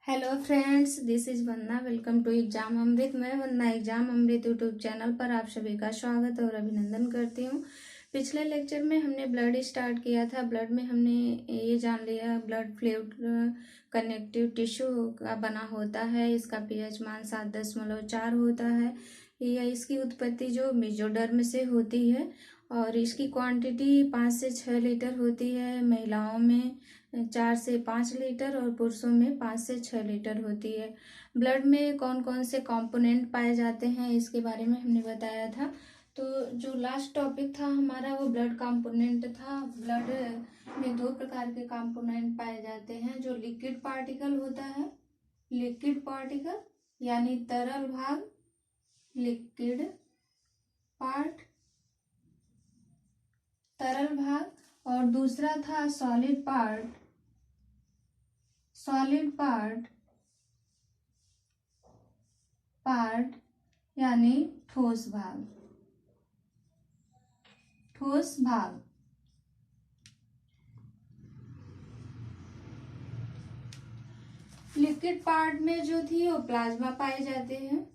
Hello friends, this is Vandana. Welcome to exam Amrit. मैं Vandana exam Amrit YouTube channel पर आप सभी का स्वागत और अभिनंदन करती हूँ। पिछले लेक्चर में हमने ब्लड स्टार्ट किया था। ब्लड में हमने ये जान लिया ब्लड फ्लूइड कनेक्टिव टिश्यू का बना होता है। इसका पीएच मान 7.4 होता है। यह इसकी उत्पत्ति जो मेसोडर्म से होती है और इसकी क्वांटिटी 5 से 6 लीटर होती है। महिलाओं में 4 से 5 लीटर और पुरुषों में 5 से 6 लीटर होती है। ब्लड में कौन कौन से कंपोनेंट पाए जाते हैं इसके बारे में हमने बताया था। तो जो लास्ट टॉपिक था हमारा वो ब्लड कंपोनेंट था। ब्लड में दो प्रकार के कंपोनेंट पाए जाते हैं। जो लिक्विड पार्टिकल होता है, लिक्विड पार्टिकल यानी तरल भाग, लिक्विड पार्ट तरल भाग, और दूसरा था सॉलिड पार्ट, सॉलिड पार्ट यानी ठोस भाग, ठोस भाग। लिक्विड पार्ट में जो थी वो प्लाज्मा पाए जाते हैं।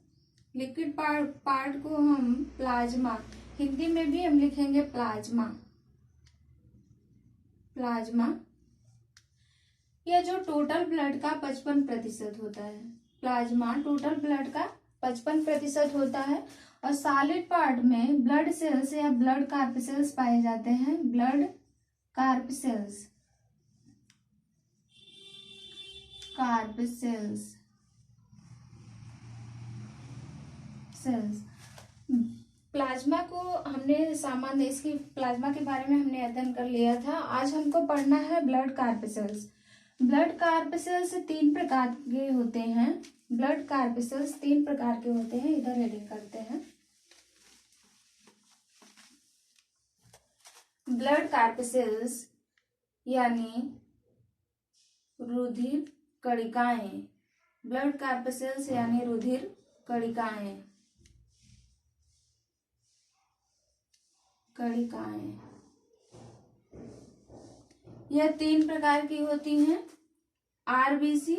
लिक्विड पार्ट को हम प्लाज्मा, हिंदी में भी हम लिखेंगे प्लाज्मा, प्लाज्मा। यह जो टोटल ब्लड का 55% होता है। प्लाज्मा टोटल ब्लड का 55% होता है। और सॉलिड पार्ट में ब्लड सेल्स या ब्लड कार्पेसेल्स पाए जाते हैं। Blood corpuscles, corpuscles cells. Plasma को हमने सामान्य इसकी प्लाज्मा के बारे में हमने अध्ययन कर लिया था। आज हमको पढ़ना है ब्लड कार्पेसेल्स। ब्लड कार्पेसेल्स 3 प्रकार के होते हैं। ब्लड कार्पेसेल्स 3 प्रकार के होते हैं। इधर हेडिंग करते हैं। ब्लड कार्पेसेल्स यानी रुधिर कणिकाएं। ब्लड कार्पेसेल्स यानी रुधिर कणिकाएं, कणिकाएं। यह 3 प्रकार की होती हैं। आरबीसी,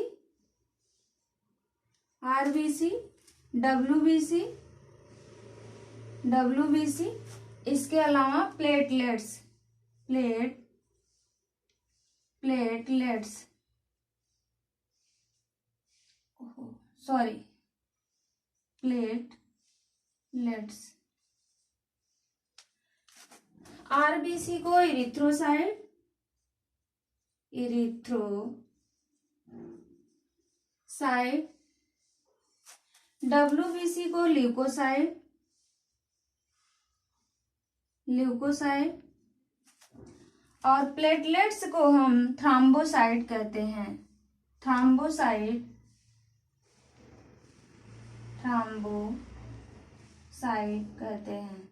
डब्ल्यूबीसी, इसके अलावा प्लेटलेट्स, प्लेटलेट्स प्लेटलेट्स। आरबीसी को इरिथ्रोसाइट, डब्ल्यूबीसी को ल्यूकोसाइट, और प्लेटलेट्स को हम थ्रोम्बोसाइट कहते हैं। थ्रोम्बोसाइट कहते हैं।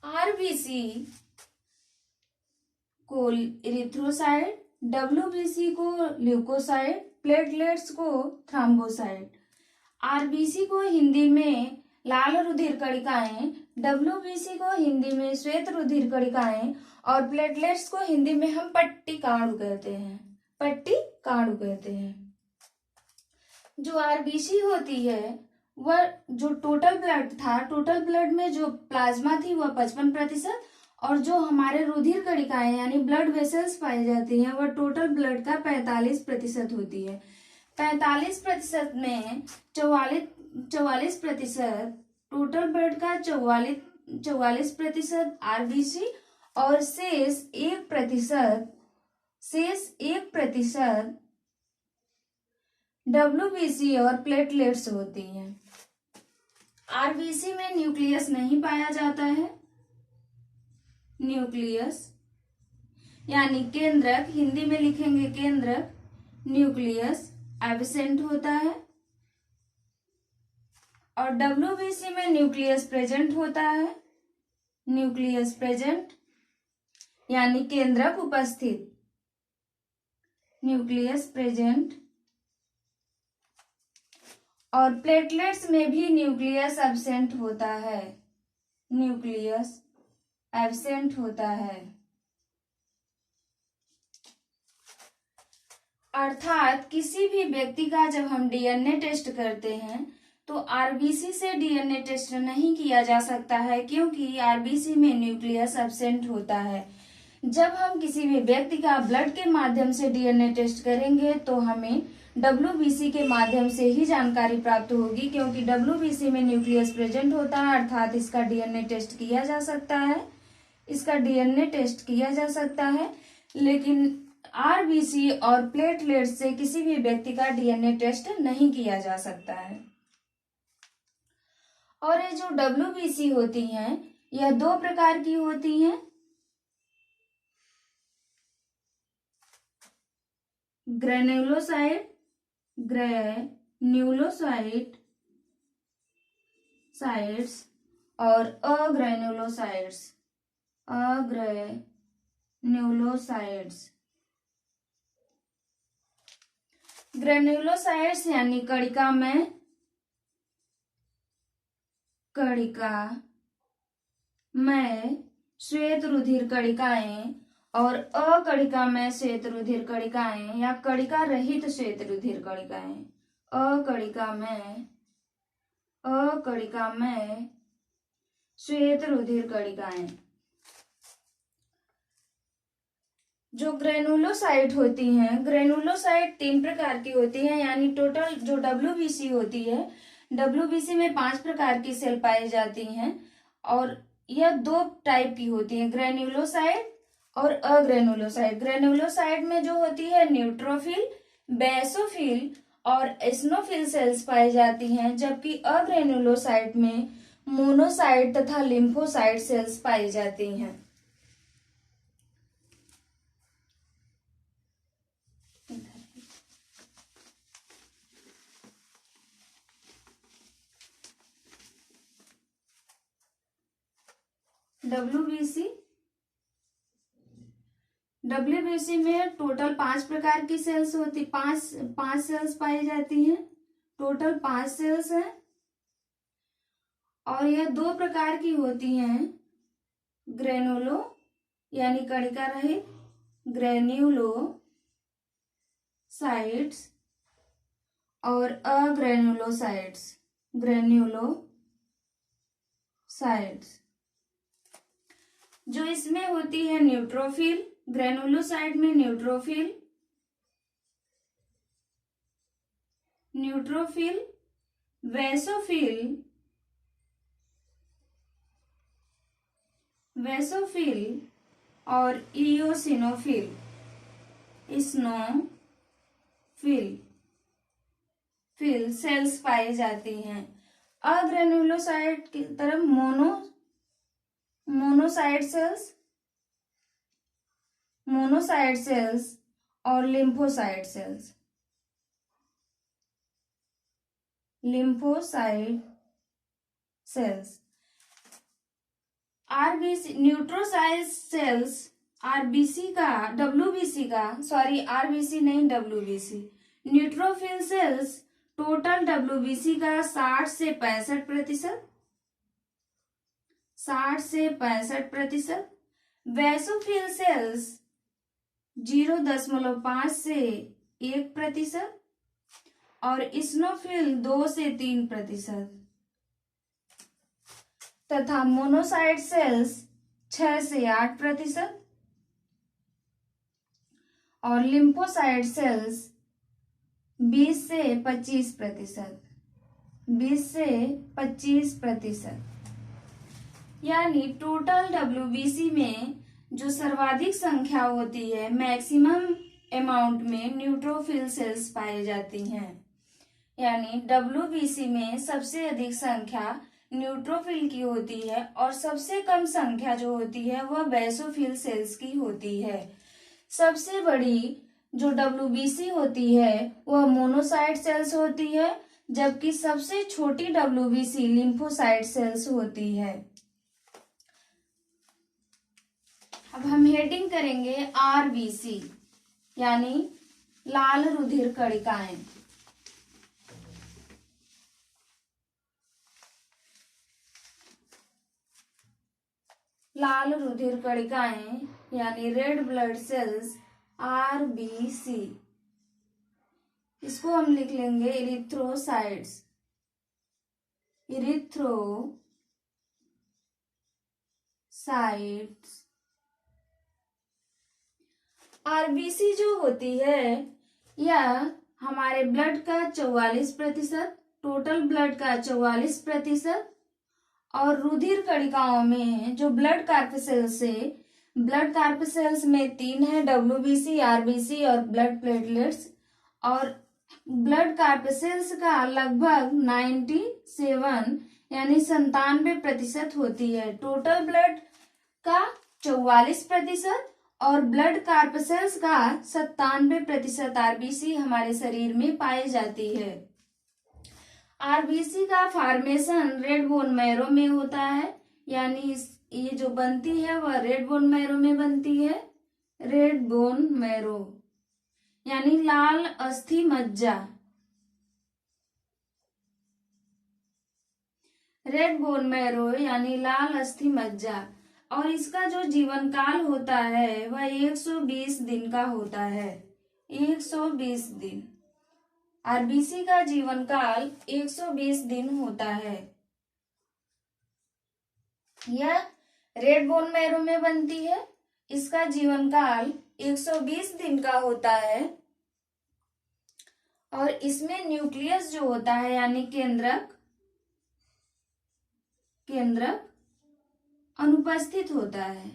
आरबीसी को इरिथ्रोसाइट, डब्ल्यूबीसी को ल्यूकोसाइट, प्लेटलेट्स को थ्रोम्बोसाइट। आरबीसी को हिंदी में लाल रुधिर कणिकाएं, डब्ल्यूबीसी को हिंदी में श्वेत रुधिर कणिकाएं, और प्लेटलेट्स को हिंदी में हम पट्टी काणु कहते हैं। पट्टी काणु कहते हैं। जो आरबीसी होती है वह जो टोटल ब्लड था, टोटल ब्लड में जो प्लाज्मा थी वह 55%, और जो हमारे रुधिर कणिकाएं यानी ब्लड वेसल्स पाई जाती हैं वह टोटल ब्लड का 45% होती है। 45% में 44% टोटल ब्लड का 44% आरबीसी, और शेष 1% डब्ल्यूबीसी और प्लेटलेट्स होती हैं। आरबीसी में न्यूक्लियस नहीं पाया जाता है। न्यूक्लियस यानी केंद्रक, हिंदी में लिखेंगे केंद्रक, न्यूक्लियस एब्सेंट होता है। और डब्ल्यूबीसी में न्यूक्लियस प्रेजेंट होता है। न्यूक्लियस प्रेजेंट यानी केंद्रक उपस्थित, न्यूक्लियस प्रेजेंट। और प्लेटलेट्स में भी न्यूक्लियस एब्सेंट होता है, न्यूक्लियस एब्सेंट होता है। अर्थात किसी भी व्यक्ति का जब हम डीएनए टेस्ट करते हैं तो आरबीसी से डीएनए टेस्ट नहीं किया जा सकता है, क्योंकि आरबीसी में न्यूक्लियस एब्सेंट होता है। जब हम किसी भी व्यक्ति का ब्लड के माध्यम से डीएनए टेस्ट करेंगे तो हमें डब्ल्यूबीसी के माध्यम से ही जानकारी प्राप्त होगी, क्योंकि डब्ल्यूबीसी में न्यूक्लियस प्रेजेंट होता है, अर्थात इसका डीएनए टेस्ट किया जा सकता है, इसका डीएनए टेस्ट किया जा सकता है। लेकिन आरबीसी और प्लेटलेट से किसी भी व्यक्ति का डीएनए टेस्ट नहीं किया जा सकता है। और ये जो डब्ल्यूबीसी होती हैं, यह दो प्रकार की होती हैं। ग्रेन्युलोसाइट साइट्स और अग्रेन्युलोसाइट्स। ग्रेन्युलोसाइट्स यानी कणिका में श्वेत रुधिर कणिकाएं और अकणिका में श्वेत रुधिर कणिकाएं या कणिका रहित श्वेत रुधिर कणिकाएं। अकणिका में श्वेत रुधिर कणिकाएं। जो ग्रेनुलोसाइट होती हैं, ग्रेनुलोसाइट 3 प्रकार की होती है, यानी टोटल जो डब्ल्यूबीसी होती है, डब्ल्यूबीसी में 5 प्रकार की सेल पाई जाती हैं और यह 2 टाइप की होती हैं, ग्रेनुलोसाइट और अग्रेनुलोसाइट। ग्रेनुलोसाइट में जो होती है न्यूट्रोफिल, बेसोफिल और एस्नोफिल सेल्स पाई जाती हैं, जबकि अग्रेनुलोसाइट में मोनोसाइट तथा लिम्फोसाइट सेल्स पाई जाती हैं। डब्ल्यूबीसी में टोटल 5 प्रकार की सेल्स होती, पांच सेल्स पाई जाती हैं, टोटल 5 सेल्स हैं और यह 2 प्रकार की होती हैं, ग्रेनुलो यानी कणिका रहित ग्रेन्युलोसाइट्स और ग्रेन्युलोसाइट्स। जो इसमें होती है न्यूट्रोफिल, ग्रेनुलोसाइट में न्यूट्रोफिल, वेसोफिल और इओसिनोफिल सेल्स पाई जाती हैं। अग्रेनुलोसाइट की तरफ मोनोसाइट सेल्स और lymphocyte cells. RBC neutrophil cells RBC नहीं WBC. Neutrophil cells total WBC का 60 से 65%। वैसोफिल सेल्स 0.5 से 1% और इस्नोफिल 2 से 3% तथा मोनोसाइट सेल्स 6 से 8% और लिम्फोसाइट सेल्स 20 से 25%। यानी टोटल डब्ल्यूबीसी में जो सर्वाधिक संख्या होती है, मैक्सिमम अमाउंट में न्यूट्रोफिल सेल्स पाई जाती हैं। यानी डब्ल्यूबीसी में सबसे अधिक संख्या न्यूट्रोफिल की होती है और सबसे कम संख्या जो होती है वह बेसोफिल सेल्स की होती है। सबसे बड़ी जो डब्ल्यूबीसी होती है वह मोनोसाइट सेल्स होती है, जबकि सबसे छोटी डब्ल्यूबीसी लिम्फोसाइट सेल्स होती है। अब हम हेडिंग करेंगे आरबीसी यानी लाल रुधिर कणिकाएं। लाल रुधिर कणिकाएं यानी रेड ब्लड सेल्स आरबीसी। इसको हम लिख लेंगे इरिथ्रोसाइट्स, इरिथ्रोसाइट्स। आरबीसी जो होती है यह हमारे ब्लड का 44%, टोटल ब्लड का 44%, और रुधिर कणिकाओं में जो ब्लड कार्पेसेल्स है, ब्लड कार्पेसेल्स में 3 है, डब्ल्यूबीसी, आरबीसी और ब्लड प्लेटलेट्स, और ब्लड कार्पेसेल्स का लगभग 97 यानी 97% होती है। टोटल ब्लड का 44% और ब्लड कार्पेसेल्स का 97% आरबीसी हमारे शरीर में पाई जाती है। आरबीसी का फॉर्मेशन रेड बोन मैरो में होता है, यानी ये जो बनती है वह रेड बोन मैरो में बनती है। रेड बोन मैरो यानी लाल अस्थि मज्जा, रेड बोन मैरो यानी लाल अस्थि मज्जा। और इसका जो जीवन काल होता है वह 120 दिन का होता है, 120 दिन। आरबीसी का जीवन काल 120 दिन होता है। यह रेड बोन मैरो में बनती है, इसका जीवन काल 120 दिन का होता है, और इसमें न्यूक्लियस जो होता है यानी केंद्रक अनुपस्थित होता है,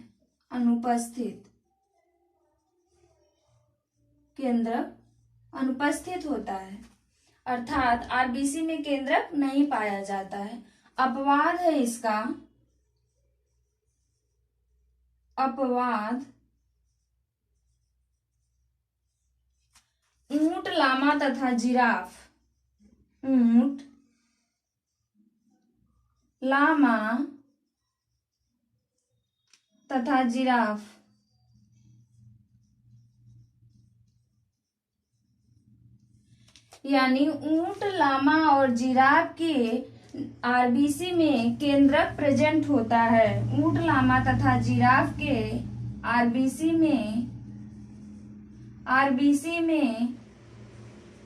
अनुपस्थित, केंद्रक अनुपस्थित होता है, अर्थात आरबीसी में केंद्रक नहीं पाया जाता है। अपवाद है इसका, अपवाद ऊंट, लामा तथा जिराफ, ऊंट, लामा तथा जिराफ। यानी ऊंट, लामा और जिराफ के आरबीसी में केंद्रक प्रेजेंट होता है। ऊंट, लामा तथा जिराफ के आरबीसी में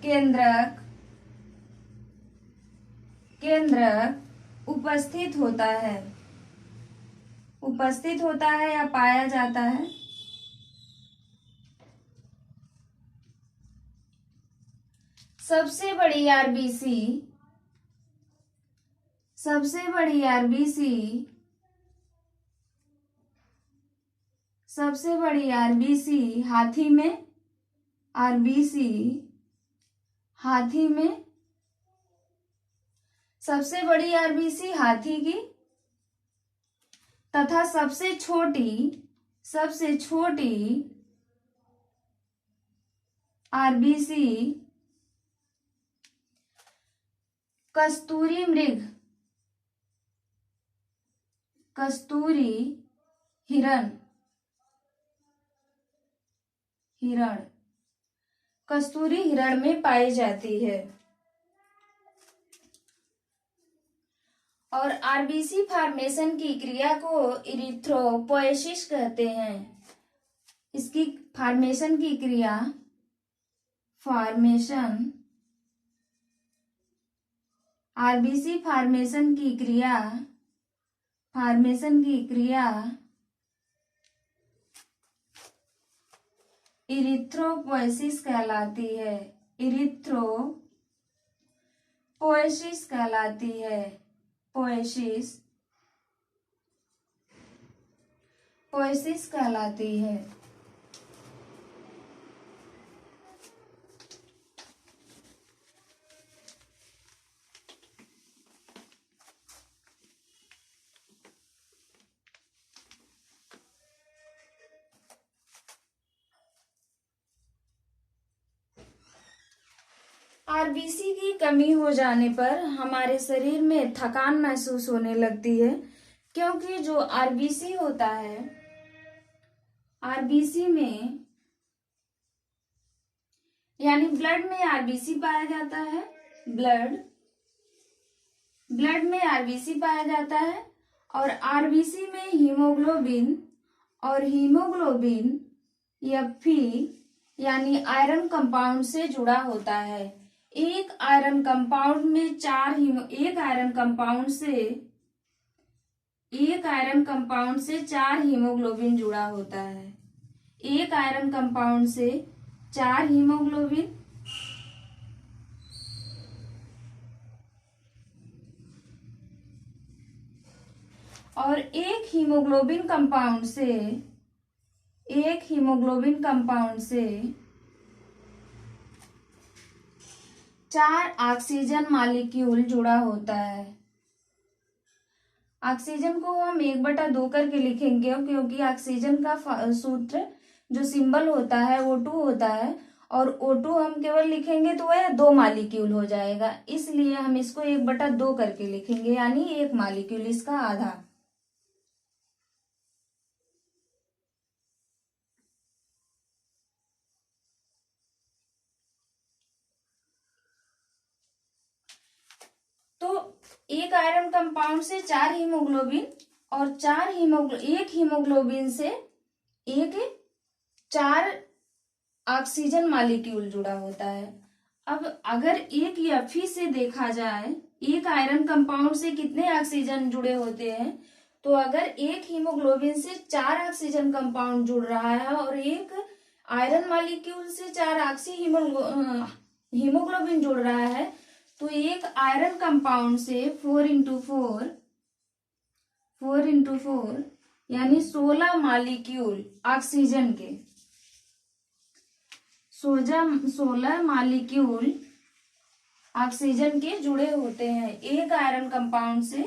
केंद्रक उपस्थित होता है, उपस्थित होता है या पाया जाता है। सबसे बड़ी आरबीसी हाथी में, सबसे बड़ी आरबीसी हाथी की, तथा सबसे छोटी आरबीसी कस्तूरी हिरण, कस्तूरी हिरण में पाई जाती है। और आरबीसी फॉर्मेशन की क्रिया को इरिथ्रोपोएसिस कहते हैं। इसकी फॉर्मेशन की क्रिया, आरबीसी फॉर्मेशन की क्रिया इरिथ्रोपोएसिस कहलाती है, इरिथ्रोपोएसिस कहलाती है, पोएसिस कहलाती है। आरबीसी की कमी हो जाने पर हमारे शरीर में थकान महसूस होने लगती है, क्योंकि जो आरबीसी होता है, आरबीसी में यानी ब्लड में आरबीसी पाया जाता है, ब्लड में आरबीसी पाया जाता है, और आरबीसी में हीमोग्लोबिन Fe यानी आयरन कंपाउंड से जुड़ा होता है। एक आयरन कंपाउंड में एक आयरन कंपाउंड से 4 हीमोग्लोबिन जुड़ा होता है। एक आयरन कंपाउंड से 4 हीमोग्लोबिन और एक हीमोग्लोबिन कंपाउंड से 4 ऑक्सीजन मॉलिक्यूल जुड़ा होता है। ऑक्सीजन को हम 1/2 करके लिखेंगे, क्योंकि ऑक्सीजन का सूत्र जो सिंबल होता है O2 होता है, और O2 हम केवल लिखेंगे तो वह 2 मॉलिक्यूल हो जाएगा, इसलिए हम इसको 1/2 करके लिखेंगे, यानी 1 मॉलिक्यूल, इसका आधा। तो एक आयरन कंपाउंड से 4 हीमोग्लोबिन और एक हीमोग्लोबिन से 4 ऑक्सीजन मॉलिक्यूल जुड़ा होता है। अब अगर एक Fe से देखा जाए, एक आयरन कंपाउंड से कितने ऑक्सीजन जुड़े होते हैं, तो अगर एक हीमोग्लोबिन से 4 ऑक्सीजन कंपाउंड जुड़ रहा है और एक आयरन मॉलिक्यूल से 4 ऑक्सी हीमोग्लोबिन जुड़ रहा है, तो एक आयरन कंपाउंड से 4 इंटू फोर यानी 16 मॉलिक्यूल ऑक्सीजन के 16 मॉलिक्यूल ऑक्सीजन के जुड़े होते हैं। एक आयरन कंपाउंड से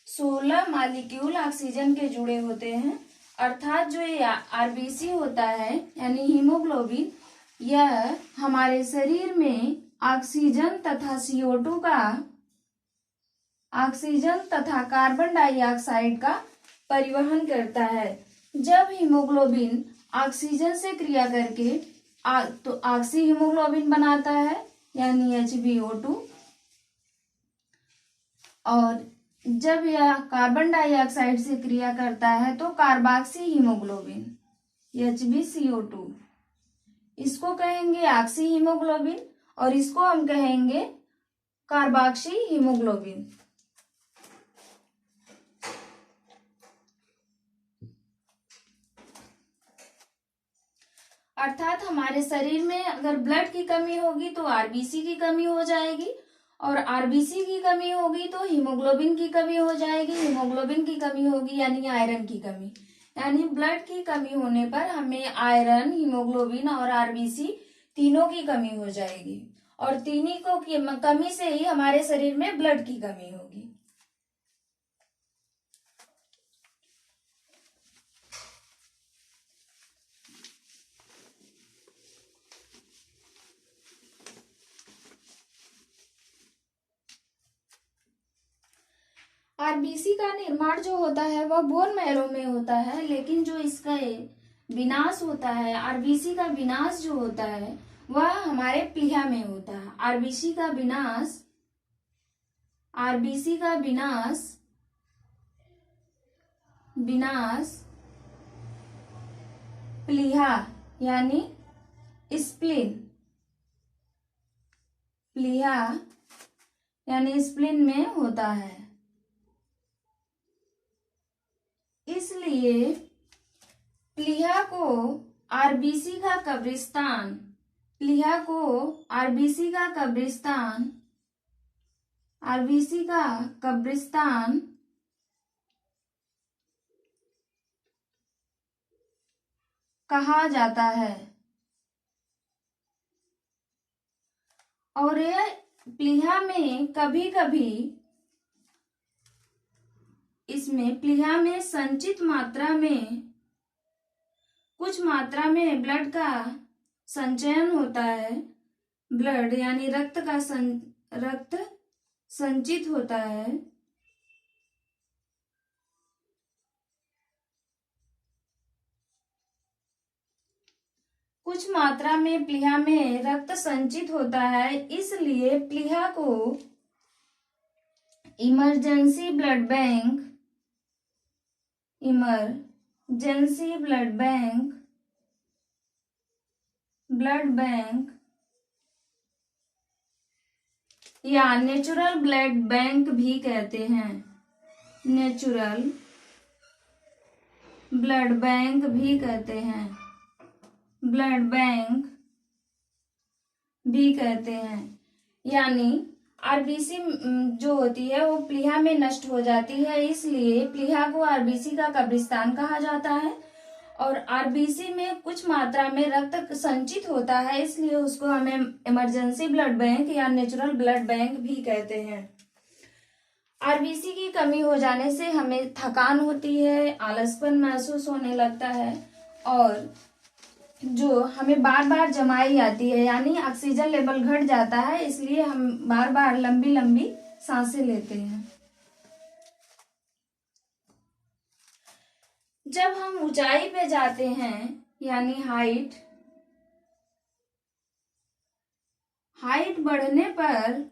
16 मॉलिक्यूल ऑक्सीजन के जुड़े होते हैं, अर्थात जो ये आरबीसी होता है यानी हीमोग्लोबिन, यह हमारे शरीर में ऑक्सीजन तथा कार्बन डाइऑक्साइड का परिवहन करता है। जब हीमोग्लोबिन ऑक्सीजन से क्रिया करके तो ऑक्सी हीमोग्लोबिन बनाता है यानी HbO2, और जब यह कार्बन डाइऑक्साइड से क्रिया करता है तो कार्बोक्सी हीमोग्लोबिन HbCO2, इसको कहेंगे ऑक्सी हीमोग्लोबिन और इसको हम कहेंगे कार्बोक्सी हीमोग्लोबिन। अर्थात हमारे शरीर में अगर ब्लड की कमी होगी तो आरबीसी की कमी हो जाएगी, और आरबीसी की कमी होगी तो हीमोग्लोबिन की कमी हो जाएगी, हीमोग्लोबिन की कमी होगी यानी आयरन की कमी। यानी ब्लड की कमी होने पर हमें आयरन, हीमोग्लोबिन और आरबीसी तीनों की कमी हो जाएगी, और तीनों को कमी से ही हमारे शरीर में ब्लड की कमी होगी। आरबीसी का निर्माण जो होता है वह बोन मैरो में होता है, लेकिन जो इसका विनाश होता है, आरबीसी का विनाश जो होता है वह हमारे प्लीहा में होता है। आरबीसी का विनाश प्लीहा यानी स्प्लीन में होता है। इसलिए प्लीहा को आरबीसी का कब्रिस्तान कहा जाता है, और यह प्लीहा में कभी-कभी इसमें प्लीहा में संचित मात्रा में कुछ मात्रा में ब्लड का संचयन होता है, ब्लड यानी रक्त संचित होता है। कुछ मात्रा में प्लीहा में रक्त संचित होता है, इसलिए प्लीहा को emergency blood bank blood bank या नेचुरल ब्लड बैंक भी कहते हैं। नेचुरल ब्लड बैंक भी कहते हैं। ब्लड बैंक भी कहते हैं। यानी आरबीसी जो होती है वो प्लीहा में नष्ट हो जाती है, इसलिए प्लीहा को आरबीसी का कब्रिस्तान कहा जाता है। और आरबीसी में कुछ मात्रा में रक्त संचित होता है, इसलिए उसको हमें इमरजेंसी ब्लड बैंक या नेचुरल ब्लड बैंक भी कहते हैं। आरबीसी की कमी हो जाने से हमें थकान होती है, आलसपन महसूस होने लगता है और जो हमें बार बार जमाई आती है, यानी ऑक्सीजन लेवल घट जाता है, इसलिए हम बार बार लंबी लंबी सांसें लेते हैं। जब हम ऊंचाई पे जाते हैं यानी हाइट बढ़ने पर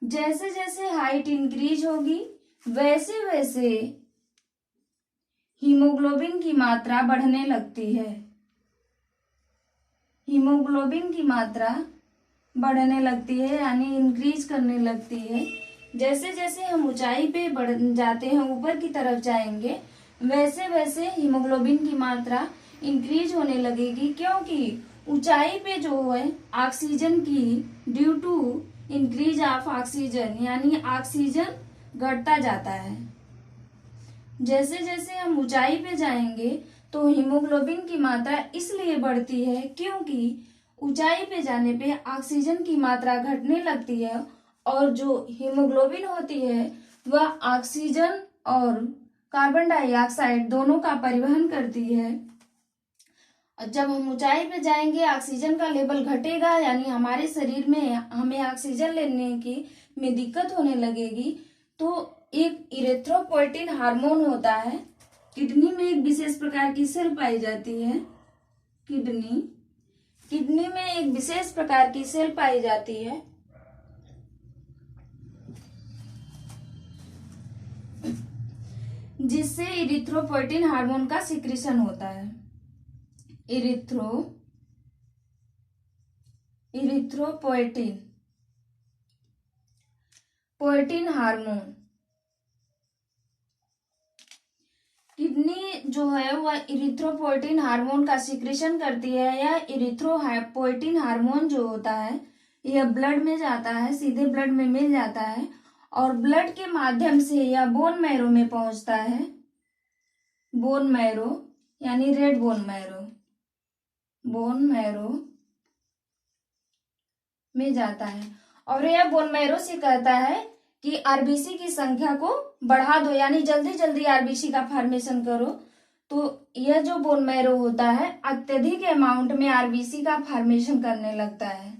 जैसे जैसे हाइट इंक्रीज होगी वैसे वैसे हीमोग्लोबिन की मात्रा बढ़ने लगती है। हीमोग्लोबिन की मात्रा बढ़ने लगती है यानी इंक्रीज करने लगती है। जैसे जैसे हम ऊंचाई पे बढ़ जाते हैं, ऊपर की तरफ जाएंगे, वैसे वैसे हीमोग्लोबिन की मात्रा इंक्रीज होने लगेगी, क्योंकि ऊंचाई पे जो है ऑक्सीजन की due to increase of oxygen यानी ऑक्सीजन घटता जाता है। जैसे जैसे हम ऊंचाई पे जाएंगे तो हीमोग्लोबिन की मात्रा इसलिए बढ़ती है क्योंकि ऊंचाई पे जाने पे ऑक्सीजन की मात्रा घटने लगती है और जो हीमोग्लोबिन होती है वह ऑक्सीजन और कार्बन डाइऑक्साइड दोनों का परिवहन करती है। जब हम ऊंचाई पे जाएंगे ऑक्सीजन का लेवल घटेगा, यानी हमारे शरीर में हमें ऑक्सीजन लेने की में दिक्कत होने लगेगी। तो एक इरेथ्रोपोइटिन हार्मोन होता है, किडनी में एक विशेष प्रकार की सेल पाई जाती है। किडनी में एक विशेष प्रकार की सेल पाई जाती है जिससे इरिथ्रोपोइटिन हार्मोन का सिक्रीशन होता है। पोइटिन हार्मोन। किडनी जो है वह इरिथ्रोपोइटिन हार्मोन का सिक्रीशन करती है। यह इरिथ्रोपोइटिन हार्मोन जो होता है यह ब्लड में जाता है, सीधे ब्लड में मिल जाता है और ब्लड के माध्यम से यह बोन मैरो में पहुंचता है। बोन मैरो यानी रेड बोन मैरो में जाता है और यह बोन मैरो से कहता है कि आरबीसी की संख्या को बढ़ा दो, यानी जल्दी जल्दी आरबीसी का फॉर्मेशन करो। तो यह जो बोन मैरो होता है अत्यधिक अमाउंट में आरबीसी का फॉर्मेशन करने लगता है।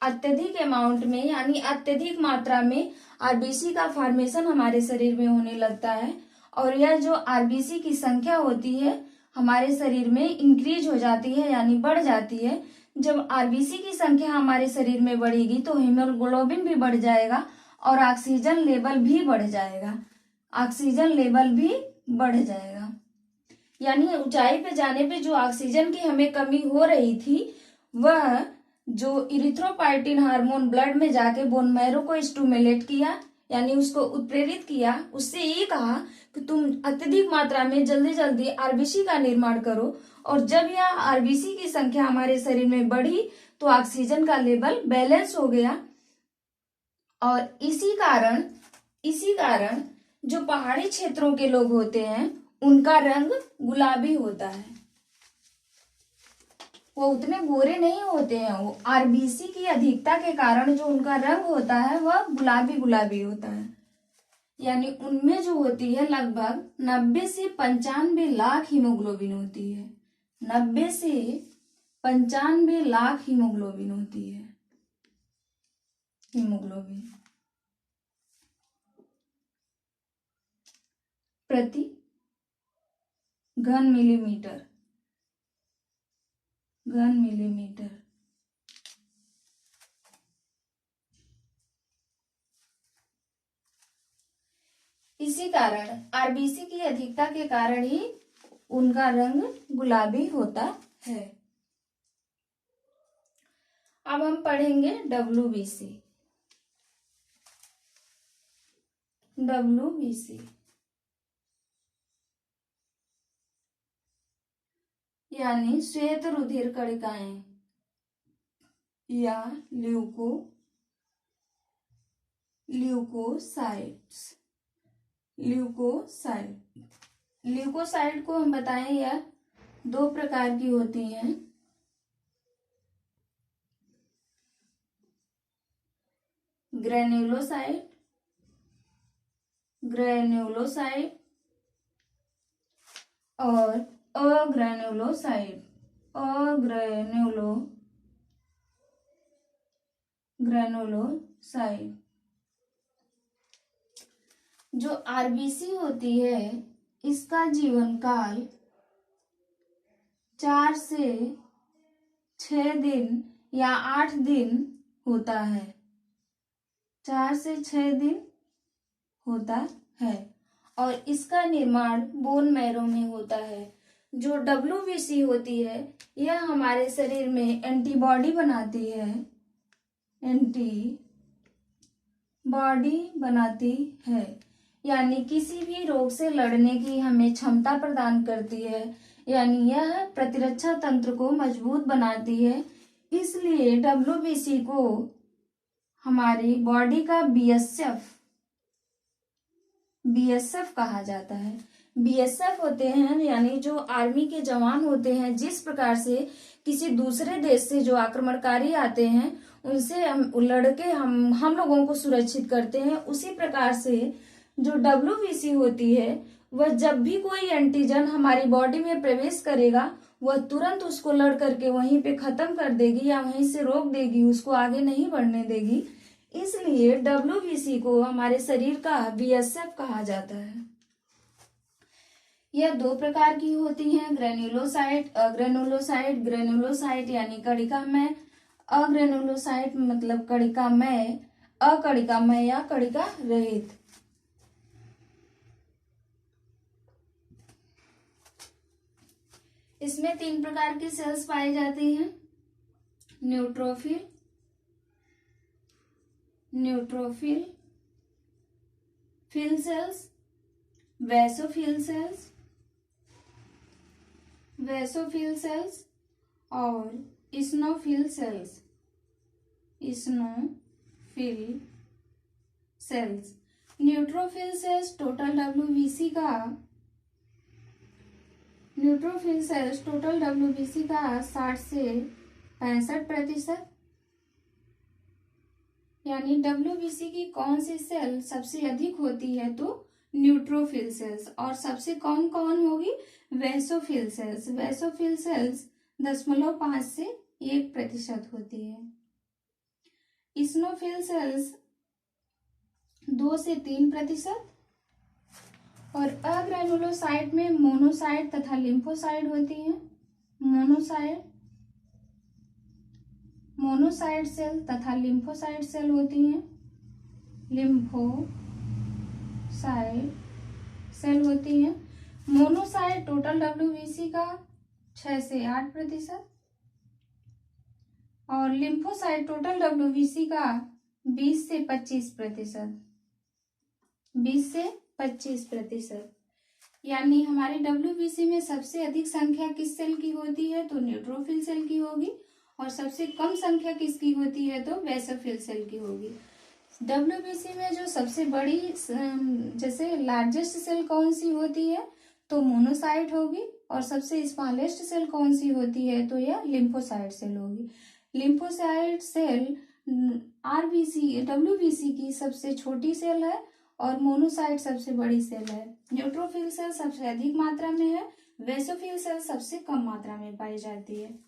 अत्यधिक अमाउंट में यानी अत्यधिक मात्रा में आरबीसी का फॉर्मेशन हमारे शरीर में होने लगता है और यह जो आरबीसी की संख्या होती है हमारे शरीर में इंक्रीज हो जाती है यानी बढ़ जाती है। जब आरबीसी की संख्या हमारे शरीर में बढ़ेगी तो हीमोग्लोबिन भी बढ़ जाएगा और ऑक्सीजन लेवल भी बढ़ जाएगा। यानी ऊंचाई पे जाने पे जो ऑक्सीजन की हमें कमी हो रही थी वह जो इरिथ्रोपोइटिन हार्मोन ब्लड में जाके बोन मैरो को स्टिमुलेट किया यानी उसको उत्प्रेरित किया, उससे ये कहा कि तुम अत्यधिक मात्रा में जल्दी जल्दी आरबीसी का निर्माण करो। और जब यह आरबीसी की संख्या हमारे शरीर में बढ़ी तो ऑक्सीजन का लेवल बैलेंस हो गया और इसी कारण जो पहाड़ी क्षेत्रों के लोग होते हैं उनका रंग गुलाबी होता है। वो उतने गोरे नहीं होते हैं, वो आरबीसी की अधिकता के कारण जो उनका रंग होता है वह गुलाबी होता है। यानी उनमें जो होती है लगभग 90 से 95 लाख हीमोग्लोबिन होती है। 90 से 95 लाख हीमोग्लोबिन होती है। प्रति घन मिलीमीटर। इसी कारण आरबीसी की अधिकता के कारण ही उनका रंग गुलाबी होता है। अब हम पढ़ेंगे WBC। WBC यानी श्वेत रुधिर कणिकाएं या ल्यूकोसाइट्स। ल्यूकोसाइट को हम बताएं यह दो प्रकार की होती हैं। ग्रेन्युलोसाइट और अग्रेन्युलोसाइट। जो आरबीसी होती है इसका जीवन काल 4 से 6 दिन या 8 दिन होता है। 4 से 6 दिन होता है और इसका निर्माण बोन मैरो में होता है। जो WBC होती है यह हमारे शरीर में एंटीबॉडी बनाती है यानी किसी भी रोग से लड़ने की हमें क्षमता प्रदान करती है, यानी यह प्रतिरक्षा तंत्र को मजबूत बनाती है। इसलिए WBC को हमारी बॉडी का BSF कहा जाता है। BSF होते हैं यानी जो आर्मी के जवान होते हैं, जिस प्रकार से किसी दूसरे देश से जो आक्रमणकारी आते हैं उनसे हम लड़के हम लोगों को सुरक्षित करते हैं, उसी प्रकार से जो WBC होती है वह जब भी कोई एंटीजन हमारी बॉडी में प्रवेश करेगा वह तुरंत उसको लड़ करके वहीं पे खत्म कर देगी या वहीं से रोक देगी, उसको आगे नहीं बढ़ने देगी। इसलिए WBC को हमारे शरीर का BSF कहा जाता है। यह दो प्रकार की होती हैं, ग्रेन्युलोसाइट, अग्रेनुलोसाइट। ग्रेन्युलोसाइट यानी कणिकामय, अग्रेनुलोसाइट मतलब कणिकामय, अकणिकामय या कणिका रहित। इसमें 3 प्रकार की सेल्स पाई जाती हैं, न्यूट्रोफिल, फिल सेल्स, वैसोफिल सेल्स और eosinophil cells. Neutrophil cells total WBC का 60 से 65%। यानी WBC की कौन सी सेल सबसे अधिक होती है तो न्यूट्रोफिल सेल्स, और सबसे कौन होगी, वैसोफिल सेल्स। 0.5 से 1% होती है। इस्नोफिल सेल्स 2 से 3%। और अग्रेनुलोसाइट में मोनोसाइट तथा लिम्फोसाइट होती हैं। मोनोसाइट सेल तथा लिम्फोसाइट सेल होती हैं। मोनोसाइट टोटल WBC का 6 से 8% और लिम्फोसाइट टोटल WBC का 20 से 25%। यानी हमारे WBC में सबसे अधिक संख्या किस सेल की होती है तो न्यूट्रोफिल सेल की होगी, और सबसे कम संख्या किसकी होती है तो वैसोफिल सेल की होगी। WBC में जो सबसे बड़ी जैसे लार्जेस्ट सेल कौन सी होती है तो मोनोसाइट होगी, और सबसे स्मॉलेस्ट सेल कौन सी होती है तो यह लिम्फोसाइट सेल होगी। लिम्फोसाइट सेल WBC की सबसे छोटी सेल है और मोनोसाइट सबसे बड़ी सेल है। न्यूट्रोफिल सेल सबसे अधिक मात्रा में है, वैसोफिल सेल सबसे कम मात्रा में पाई जाती है।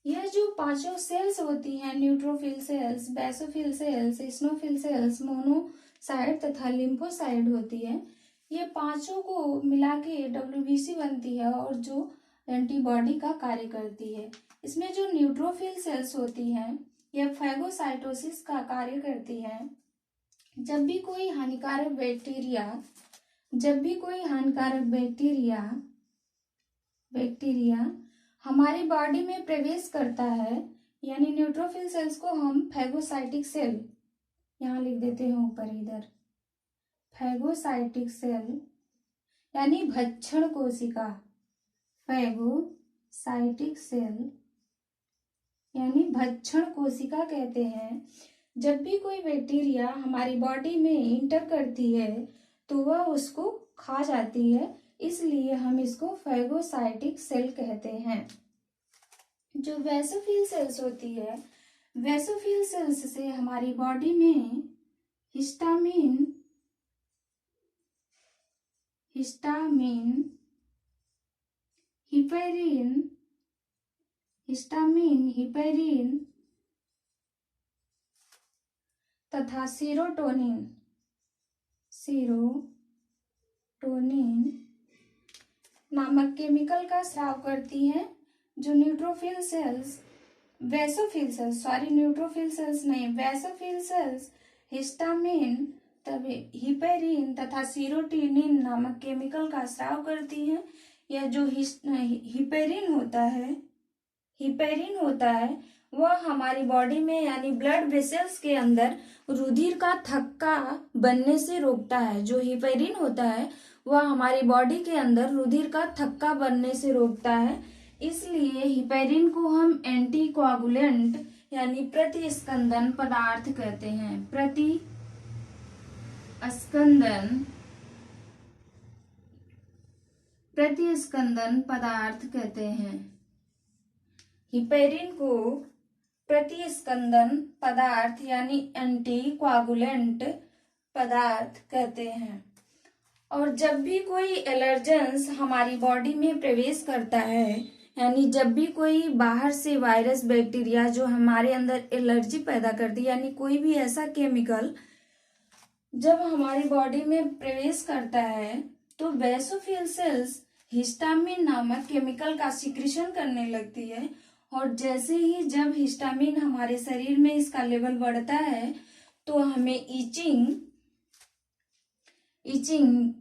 यह जो 5 सेल्स होती हैं, neutrophil cells, basophil cells, eosinophil cells, monocyte तथा लिम्फोसाइट होती है, ये 5 को मिला के WBC बनती है और जो एंटीबॉडी का कार्य करती है। इसमें जो न्यूट्रोफिल सेल्स होती हैं यह फैगोसाइटोसिस का कार्य करती है। जब भी कोई हानिकारक बैक्टीरिया बैक्टीरिया हमारी बॉडी में प्रवेश करता है, यानी न्यूट्रोफिल सेल्स को हम फैगोसाइटिक सेल, यहाँ लिख देते हैं ऊपर इधर, फैगोसाइटिक सेल यानी भक्षण कोशिका, फैगोसाइटिक सेल यानी भक्षण कोशिका कहते हैं। जब भी कोई बैक्टीरिया हमारी बॉडी में इंटर करती है तो वह उसको खा जाती है, इसलिए हम इसको फैगोसाइटिक सेल कहते हैं। जो वैसोफिल सेल्स होती है, वैसोफिल सेल्स से हमारी बॉडी में हिस्टामिन हिपेरिन तथा सीरोटोनिन नामक केमिकल का स्राव करती हैं, जो न्यूट्रोफिल सेल्स हिस्टामिन तभी हिपेरिन तथा सीरोटोनिन नामक केमिकल का स्राव करती हैं। यह जो हिपेरिन होता है वह हमारी बॉडी में यानी ब्लड वेसल्स के अंदर रुधिर का थक्का बनने से रोकता है। जो हिपेरिन होता है वह हमारी बॉडी के अंदर रुधिर का थक्का बनने से रोकता है, इसलिए हिपेरिन को हम एंटीकोआगुलेंट यानी प्रतिस्कंदन पदार्थ कहते हैं। प्रतिस्कंदन पदार्थ कहते हैं। हिपेरिन को प्रतिस्कंदन पदार्थ यानी एंटीकोआगुलेंट पदार्थ कहते हैं। और जब भी कोई एलर्जेंस हमारी बॉडी में प्रवेश करता है, यानी जब भी कोई बाहर से वायरस बैक्टीरिया जो हमारे अंदर एलर्जी पैदा करती है, यानी कोई भी ऐसा केमिकल जब हमारी बॉडी में प्रवेश करता है तो वैसोफिल सेल्स हिस्टामिन नामक केमिकल का सिक्रीशन करने लगती है। और जैसे ही जब हिस्टामिन हमारे शरीर में इसका लेवल बढ़ता है तो हमें इचिंग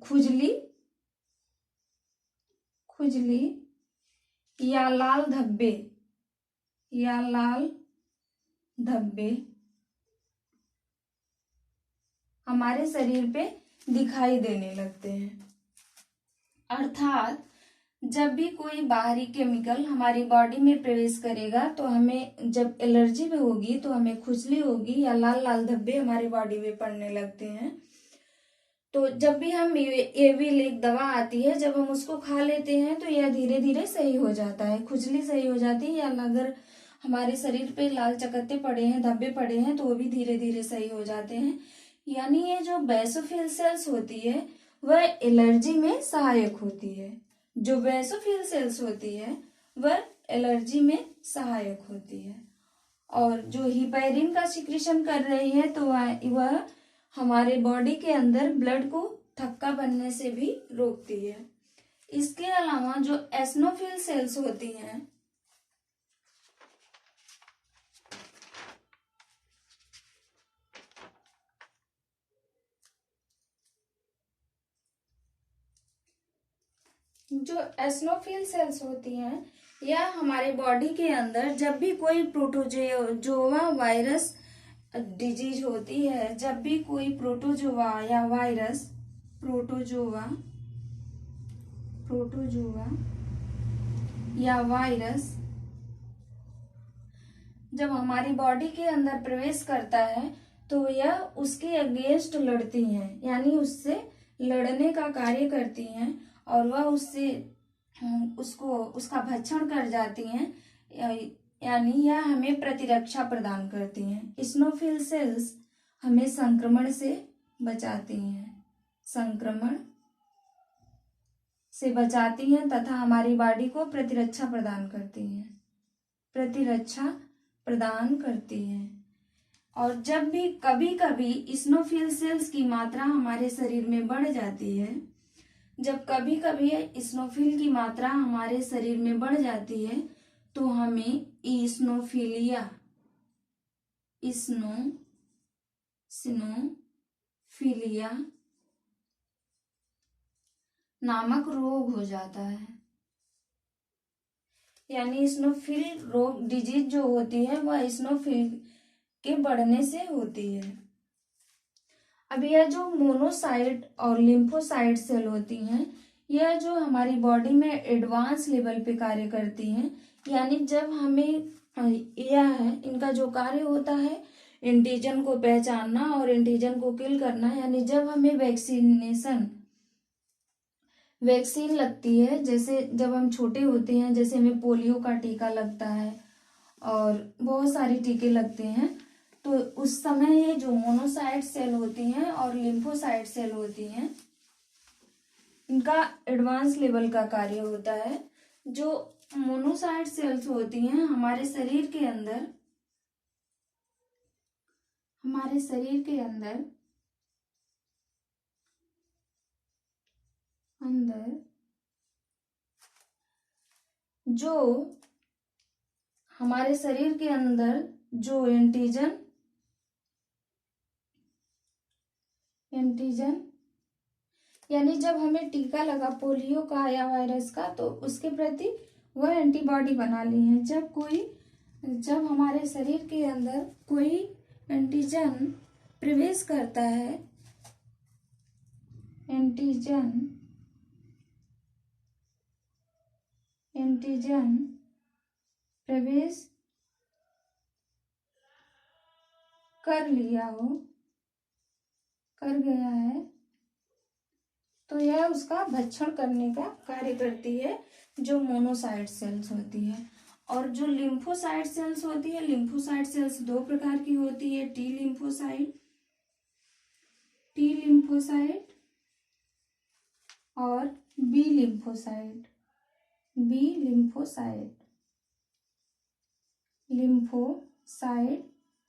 खुजली या लाल धब्बे हमारे शरीर पे दिखाई देने लगते हैं। अर्थात जब भी कोई बाहरी केमिकल हमारी बॉडी में प्रवेश करेगा तो हमें जब एलर्जी में होगी तो हमें खुजली होगी या लाल लाल धब्बे हमारी बॉडी में पड़ने लगते हैं। तो जब भी हम एविल एक दवा आती है, जब हम उसको खा लेते हैं तो यह धीरे धीरे सही हो जाता है, खुजली सही हो जाती है, या अगर हमारे शरीर पे लाल चकत्ते पड़े हैं, धब्बे पड़े हैं तो वो भी धीरे धीरे सही हो जाते हैं। यानी ये जो वैसोफिल सेल्स होती है वह एलर्जी में सहायक होती है। जो वैसोफिल सेल्स होती है वह एलर्जी में सहायक होती है। और जो हिपेरिन का सिक्रीशन कर रही है तो वह हमारे बॉडी के अंदर ब्लड को थक्का बनने से भी रोकती है। इसके अलावा जो एस्नोफिल सेल्स होती हैं, यह हमारे बॉडी के अंदर जब भी कोई प्रोटोजोआ वायरस डिजीज होती है, जब भी कोई प्रोटोजोआ या वायरस जब हमारी बॉडी के अंदर प्रवेश करता है तो यह उसके अगेंस्ट लड़ती हैं, यानी उससे लड़ने का कार्य करती हैं और वह उसका भक्षण कर जाती हैं, यानी यह हमें प्रतिरक्षा प्रदान करती हैं। इस्नोफिल सेल्स हमें संक्रमण से बचाती हैं तथा हमारी बॉडी को प्रतिरक्षा प्रदान करती हैं। और जब भी कभी कभी इस्नोफिल सेल्स की मात्रा हमारे शरीर में बढ़ जाती है, जब कभी कभी इस्नोफिल की मात्रा हमारे शरीर में बढ़ जाती है तो हमें इस्नोफिलिया नामक रोग हो जाता है। यानी स्नोफिल रोग डिजीज जो होती है वह स्नोफिल के बढ़ने से होती है। अब यह जो मोनोसाइट और लिम्फोसाइट सेल होती हैं, यह जो हमारी बॉडी में एडवांस लेवल पे कार्य करती हैं, यानी जब हमें यह है इनका जो कार्य होता है एंटीजन को पहचानना और एंटीजन को किल करना, यानी जब हमें वैक्सीन लगती है, जैसे जब हम छोटे होते हैं, जैसे हमें पोलियो का टीका लगता है और बहुत सारे टीके लगते हैं, तो उस समय ये जो मोनोसाइट सेल होती हैं और लिम्फोसाइट सेल होती हैं, इनका एडवांस लेवल का कार्य होता है। जो मोनोसाइट सेल्स होती हैं हमारे शरीर के अंदर जो हमारे शरीर के अंदर जो एंटीजन यानी जब हमें टीका लगा पोलियो का या वायरस का, तो उसके प्रति वह एंटीबॉडी बना ली है। जब हमारे शरीर के अंदर कोई एंटीजन प्रवेश करता है, एंटीजन प्रवेश कर गया है, तो यह उसका भक्षण करने का कार्य करती है, जो मोनोसाइट सेल्स होती है। और जो लिम्फोसाइट सेल्स होती है, लिम्फोसाइट सेल्स दो प्रकार की होती है, टी लिम्फोसाइट और बी लिम्फोसाइट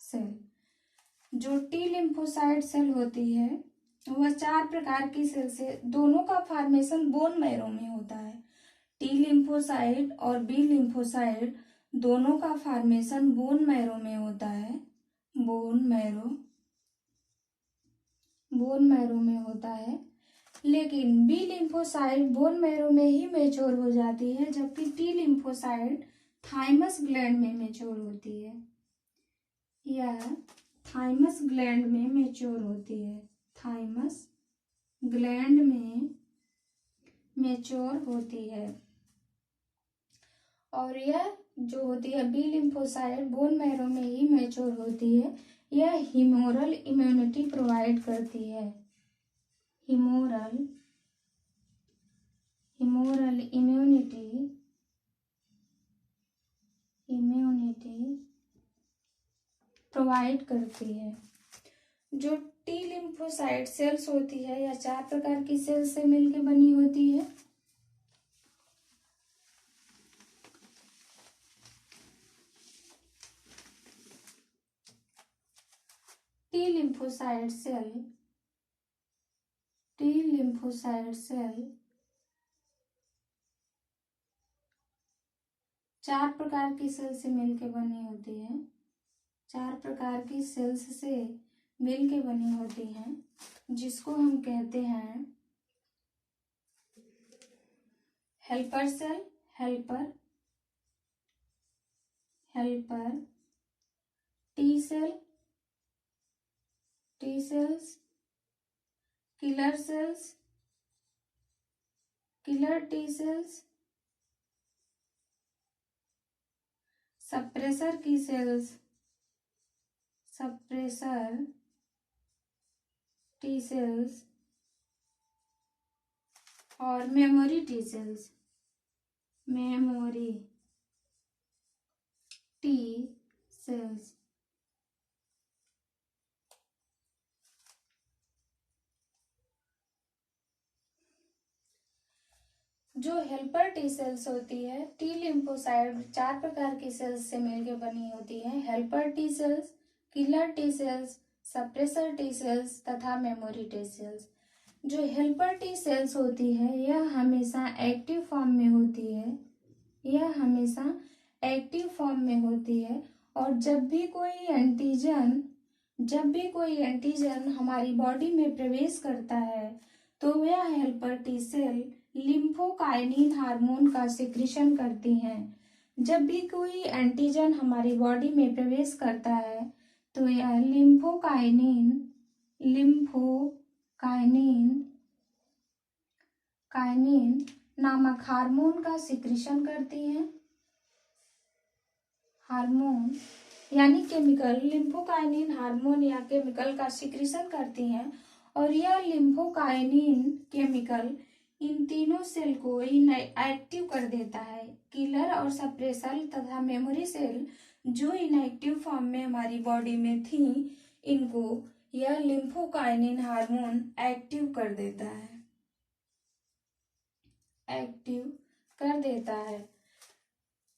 सेल। जो टी लिम्फोसाइट सेल होती है वह 4 प्रकार की सेल से, दोनों का फॉर्मेशन बोन मैरो में होता है। टी लिम्फोसाइट और बी लिम्फोसाइट दोनों का फॉर्मेशन बोन मैरो में होता है, बोन मैरो में होता है। लेकिन बी लिम्फोसाइट बोन मैरो में ही मैच्योर हो जाती है, जबकि टी लिम्फोसाइट थाइमस ग्लैंड में मैच्योर होती है। यह थाइमस ग्लैंड में मैच्योर होती है, थाइमस ग्लैंड में मैच्योर होती है। और यह जो होती है बी लिम्फोसाइट बोन मैरो में ही मैच्योर होती है। यह ह्यूमोरल इम्यूनिटी प्रोवाइड करती है, ह्यूमोरल इम्यूनिटी प्रोवाइड करती है। जो टी लिम्फोसाइट सेल्स होती है यह 4 प्रकार की सेल्स से मिलकर बनी होती है। टी लिम्फोसाइट सेल 4 प्रकार की सेल से मिलकर बनी होती है, 4 प्रकार की सेल्स से मिलकर बनी होती हैं, जिसको हम कहते हैं helper cell, T cells, killer T cells, suppressor T cells और मेमोरी टी सेल्स, जो हेल्पर टी सेल्स होती है, टी लिम्फोसाइट 4 प्रकार की सेल्स से मिलकर बनी होती है, helper T cells, killer T cells, suppressor T sales तथा मेमोरी टी सेल्स। जो हेल्पर टी सेल्स होती है यह हमेशा एक्टिव फॉर्म में होती है, और जब भी कोई एंटीजन हमारी बॉडी में प्रवेश करता है तो वह हेल्पर टी सेल लिम्फोकाइनिन हार्मोन का सिक्रीशन करती हैं, जब भी कोई एंटीजन हमारी बॉडी में प्रवेश करता है तो यह लिम्फोकाइनिन नामक हार्मोन का सिक्रीशन करती है। हार्मोन यानी केमिकल, लिम्फोकाइनिन हार्मोन या केमिकल का सिक्रीशन करती हैं और यह लिम्फोकाइनिन केमिकल इन तीनों सेल को इनएक्टिव कर देता है। किलर और सप्रेसर तथा मेमोरी सेल जो इनएक्टिव फॉर्म में हमारी बॉडी में थी, इनको यह लिम्फोकाइनिन हार्मोन एक्टिव कर देता है।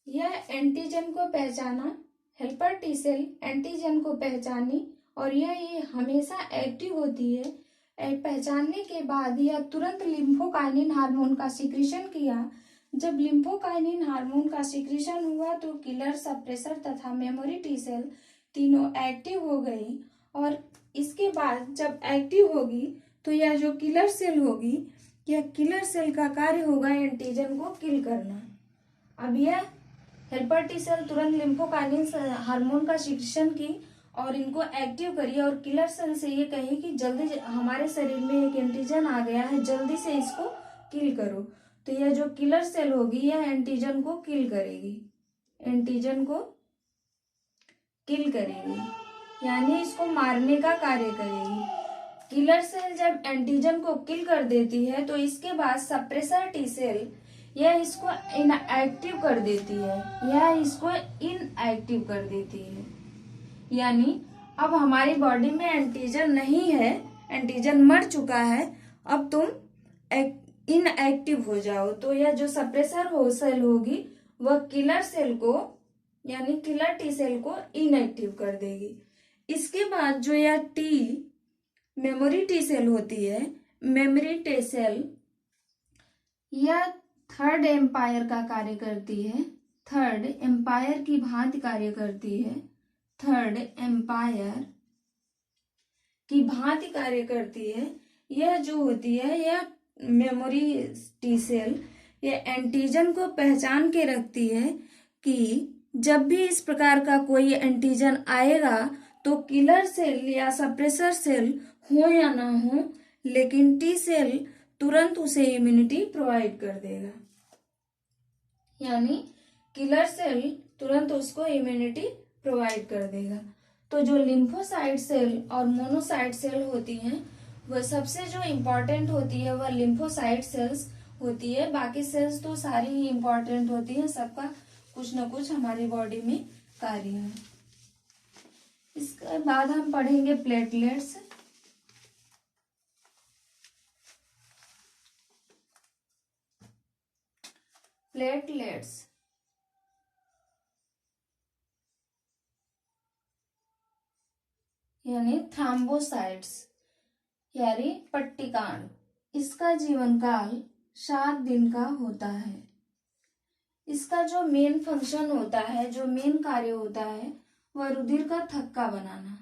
यह एंटीजन को पहचाना, हेल्पर टी सेल एंटीजन को पहचानी और यह हमेशा एक्टिव होती है। पहचानने के बाद यह तुरंत लिम्फोकाइनिन हार्मोन का सिक्रीशन किया। जब लिम्फोकाइनिन हार्मोन का सिक्रीशन हुआ तो किलर, सप्रेसर तथा मेमोरी टी सेल तीनों एक्टिव हो गई और इसके बाद जब एक्टिव होगी तो यह जो किलर सेल होगी, यह किलर सेल का कार्य होगा एंटीजन को किल करना। अब यह हेल्पर टी सेल तुरंत लिम्फोकाइनिन हार्मोन का सिक्रीशन की और इनको एक्टिव करिए और किलर सेल से ये कही कि जल्दी हमारे शरीर में एक एंटीजन आ गया है, जल्दी से इसको किल करो। तो यह जो किलर सेल होगी यह एंटीजन को किल करेगी, यानी इसको मारने का कार्य करेगी। किलर सेल जब एंटीजन को किल कर देती है तो इसके बाद सप्रेसर टी सेल यह इसको इनएक्टिव कर देती है, यानी अब हमारी बॉडी में एंटीजन नहीं है, एंटीजन मर चुका है, अब तुम इनएक्टिव हो जाओ। तो यह जो सप्रेसर सेल होगी वह किलर सेल को यानी किलर टी सेल को इनएक्टिव कर देगी। इसके बाद जो यह मेमोरी टी सेल होती है, मेमोरी टी सेल यह थर्ड एम्पायर का कार्य करती है, थर्ड एम्पायर की भांति कार्य करती है, थर्ड एम्पायर की भांति कार्य करती है। यह जो होती है यह मेमोरी टी सेल यह एंटीजन को पहचान के रखती है कि जब भी इस प्रकार का कोई एंटीजन आएगा तो किलर सेल या सप्रेसर सेल हो या ना हो, लेकिन टी सेल तुरंत उसे इम्यूनिटी प्रोवाइड कर देगा, यानी किलर सेल तुरंत उसको इम्यूनिटी प्रोवाइड कर देगा। तो जो लिम्फोसाइट सेल और मोनोसाइट सेल होती हैं वह सबसे जो इम्पोर्टेंट होती है वह लिम्फोसाइट सेल्स होती है। बाकी सेल्स तो सारी ही इम्पोर्टेंट होती है, सबका कुछ न कुछ हमारी बॉडी में कार्य है। इसके बाद हम पढ़ेंगे प्लेटलेट्स। प्लेटलेट्स यानी थ्रोम्बोसाइट्स यानी पट्टिकांड, इसका जीवन काल 7 दिन का होता है। इसका जो मेन फंक्शन होता है, जो मेन कार्य होता है वह रुधिर का थक्का बनाना,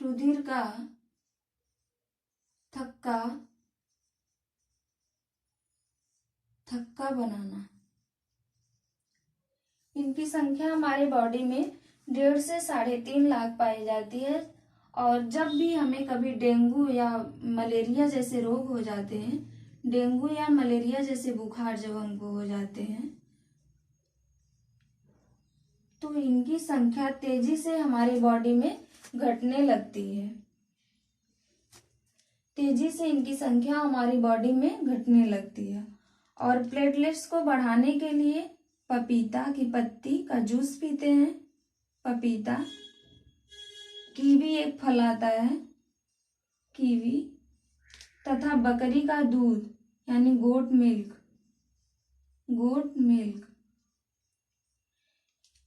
रुधिर का थक्का बनाना। इनकी संख्या हमारे बॉडी में 1.5 से 3.5 लाख पाई जाती है और जब भी हमें कभी डेंगू या मलेरिया जैसे रोग हो जाते हैं, डेंगू या मलेरिया जैसे बुखार जब हमको हो जाते हैं तो इनकी संख्या तेजी से हमारी बॉडी में घटने लगती है, तेजी से इनकी संख्या हमारी बॉडी में घटने लगती है। और प्लेटलेट्स को बढ़ाने के लिए पपीता की पत्ती का जूस पीते हैं, पपीता, कीवी एक फल आता है, कीवी, तथा बकरी का दूध यानी गोट मिल्क,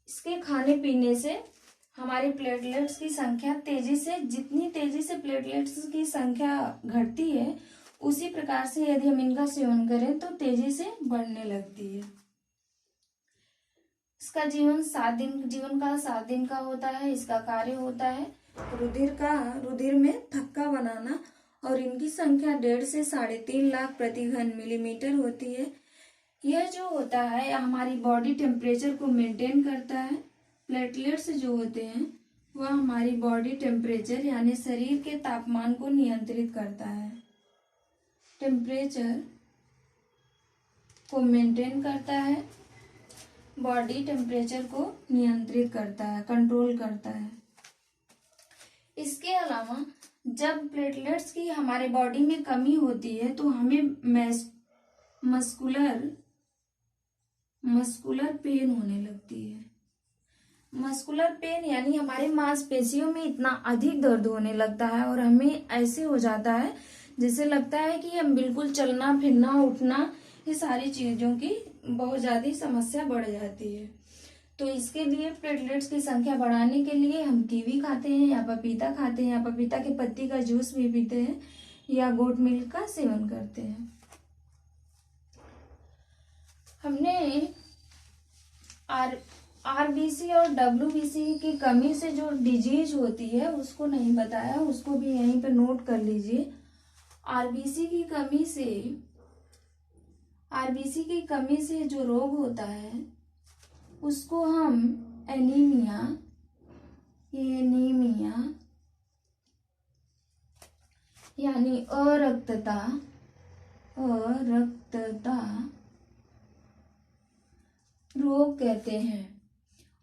इसके खाने पीने से हमारी प्लेटलेट्स की संख्या तेजी से, जितनी तेजी से प्लेटलेट्स की संख्या घटती है उसी प्रकार से यदि हम इनका सेवन करें तो तेजी से बढ़ने लगती है। इसका जीवन काल 7 दिन का होता है। इसका कार्य होता है रुधिर में थक्का बनाना और इनकी संख्या 1.5 से 3.5 लाख प्रति घन मिलीमीटर होती है। यह जो होता है हमारी बॉडी टेम्परेचर को मेंटेन करता है। प्लेटलेट्स जो होते हैं वह हमारी बॉडी टेम्परेचर यानी शरीर के तापमान को नियंत्रित करता है, टेम्परेचर को मेंटेन करता है, बॉडी टेम्परेचर को नियंत्रित करता है, कंट्रोल करता है। इसके अलावा जब प्लेटलेट्स की हमारे बॉडी में कमी होती है तो हमें मस्कुलर पेन होने लगती है। मस्कुलर पेन यानी हमारे मांसपेशियों में इतना अधिक दर्द होने लगता है और हमें ऐसे हो जाता है जैसे लगता है कि हम बिल्कुल चलना फिरना उठना ये सारी चीजों की बहुत ज्यादा समस्या बढ़ जाती है। तो इसके लिए प्लेटलेट्स की संख्या बढ़ाने के लिए हम कीवी खाते हैं या पपीता खाते हैं या पपीता की पत्ती का जूस भी पीते हैं या गोट मिल्क का सेवन करते हैं। हमने आरबीसी और डब्ल्यूबीसी की कमी से जो डिजीज होती है उसको नहीं बताया, उसको भी यहीं पे नोट कर लीजिए। आरबीसी की कमी से जो रोग होता है उसको हम एनीमिया यानी अरक्तता रोग कहते हैं।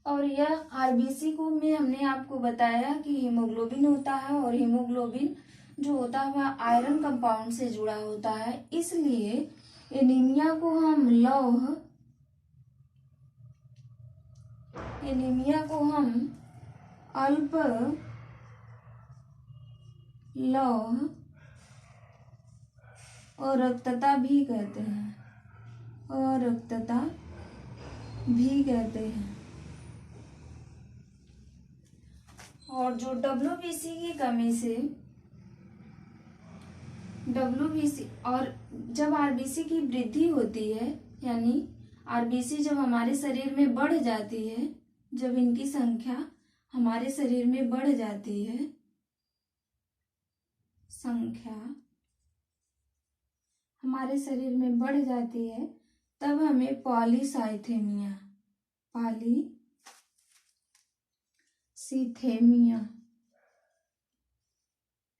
और यह आरबीसी को में हमने आपको बताया कि हीमोग्लोबिन होता है और हीमोग्लोबिन जो होता है वह आयरन कंपाउंड से जुड़ा होता है, इसलिए एनीमिया को हम अल्प लौह और रक्तता भी कहते हैं। और जो डब्ल्यूबीसी की कमी से और जब आरबीसी की वृद्धि होती है यानी आरबीसी जब हमारे शरीर में बढ़ जाती है, जब इनकी संख्या हमारे शरीर में बढ़ जाती है, तब हमें पॉलीसाइथेमिया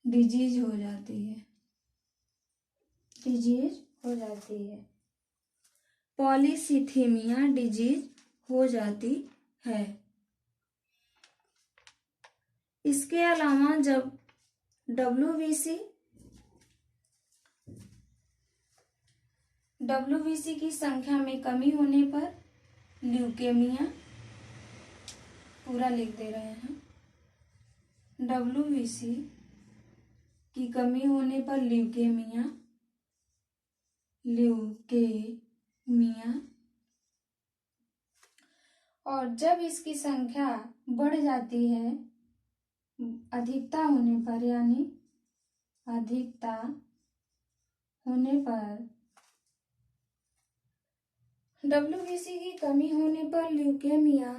डिजीज हो जाती है। पॉलीसीथेमिया डिजीज हो जाती है। इसके अलावा जब डब्ल्यूबीसी की संख्या में कमी होने पर ल्यूकेमिया, पूरा लिख दे रहे हैं, डब्ल्यूबीसी की कमी होने पर ल्यूकेमिया और जब इसकी संख्या बढ़ जाती है अधिकता होने पर डब्ल्यूबीसी की कमी होने पर ल्यूकेमिया,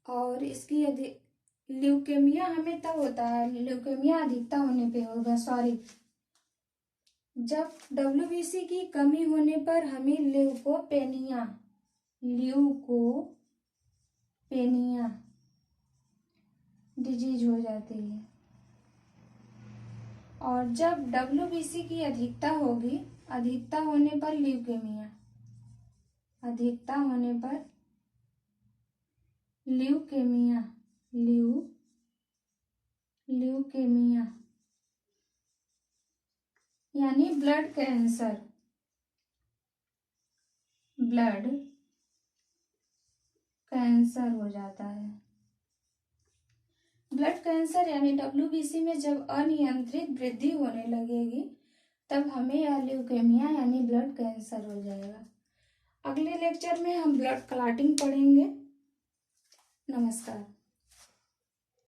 और इसकी ल्यूकेमिया हमें तब होता है, ल्यूकेमिया अधिकता होने पे होगा, जब डब्ल्यूबीसी की कमी होने पर हमें ल्यूकोपेनिया डिजीज हो जाती है। और जब डब्ल्यूबीसी की अधिकता होने पर ल्यूकेमिया, यानी ब्लड कैंसर हो जाता है। ब्लड कैंसर यानी डब्ल्यूबीसी में जब अनियंत्रित वृद्धि होने लगेगी तब हमें यह ल्यूकेमिया यानी ब्लड कैंसर हो जाएगा। अगले लेक्चर में हम ब्लड क्लॉटिंग पढ़ेंगे। नमस्कार।